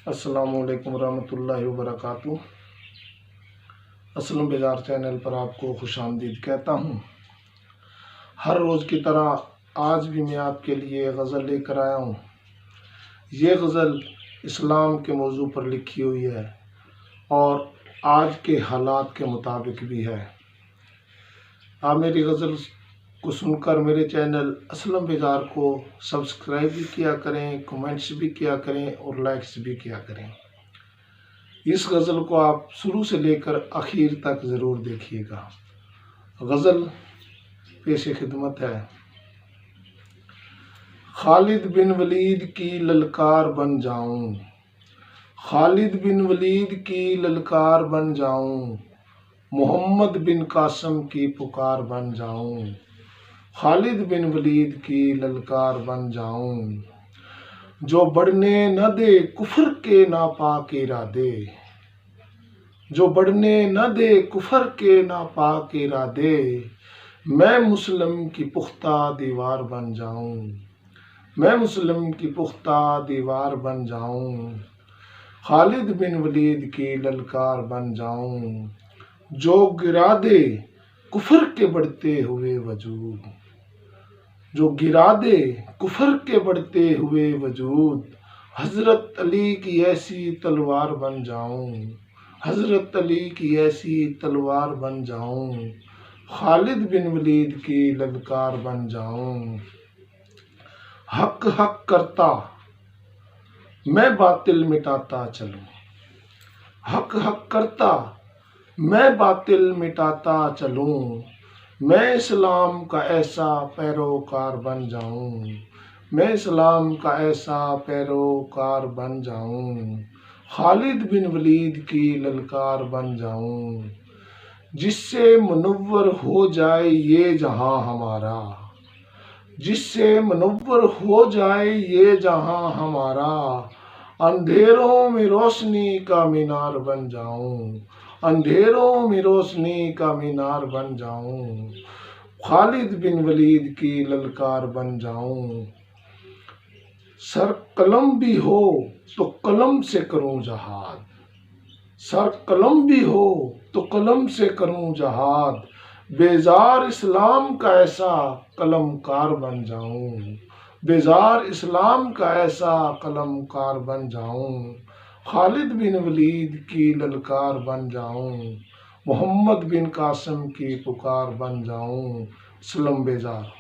السلام علیکم ورحمۃ اللہ وبرکاتہ۔ اسلم بیزار چینل پر آپ کو خوش آمدید کہتا ہوں۔ ہر روز کی طرح آج بھی میں آپ کے لیے غزل لے کر آیا ہوں۔ یہ غزل اسلام کے موضوع پر لکھی ہوئی ہے اور آج کے حالات کے مطابق بھی ہے۔ آپ میری غزل کو سن کر میرے چینل اسلم بیزار کو سبسکرائب بھی کیا کریں، کمنٹس بھی کیا کریں اور لائکس بھی کیا کریں۔ اس غزل کو آپ شروع سے لے کر آخر تک ضرور دیکھیے گا۔ غزل پیش خدمت ہے۔ خالد بن ولید کی للکار بن جاؤں، خالد بن ولید کی للکار بن جاؤں، محمد بن قاسم کی پکار بن جاؤں، خالد بن ولید کی للکار بن جاؤں، جو بڑھنے نہ دے کفر کے ناپاک ارادے، جو بڑھنے نہ دے کفر کے ناپاک ارادے، میں مسلم کی پختہ دیوار بن جاؤں، میں مسلم کی پختہ دیوار بن جاؤں، خالد بن ولید کی للکار بن جاؤں، جو گرا دے کفر کے بڑھتے ہوئے وجود، جو گرا دے کفر کے بڑھتے ہوئے وجود، حضرت علی کی ایسی تلوار بن جاؤں، حضرت علی کی ایسی تلوار بن جاؤں، خالد بن ولید کی للکار بن جاؤں، حق حق کرتا میں باطل مٹاتا چلوں، حق حق کرتا میں باطل مٹاتا چلوں، میں اسلام کا ایسا پیروکار بن جاؤں، میں اسلام کا ایسا پیروکار بن جاؤں، خالد بن ولید کی للکار بن جاؤں، جس سے منور ہو جائے یہ جہاں ہمارا، جس سے منور ہو جائے یہ جہاں ہمارا، اندھیروں میں روشنی کا مینار بن جاؤں، اندھیروں میں روشنی کا مینار بن جاؤں، خالد بن ولید کی للکار بن جاؤں، سر قلم بھی ہو تو قلم سے کروں جہاد، سر قلم بھی ہو تو قلم سے کروں جہاد، بیزار اسلام کا ایسا قلم کار بن جاؤں، بیزار اسلام کا ایسا قلم کار بن جاؤں، خالد بن ولید کی للکار بن جاؤں، محمد بن قاسم کی پکار بن جاؤں۔ اسلم بیزار۔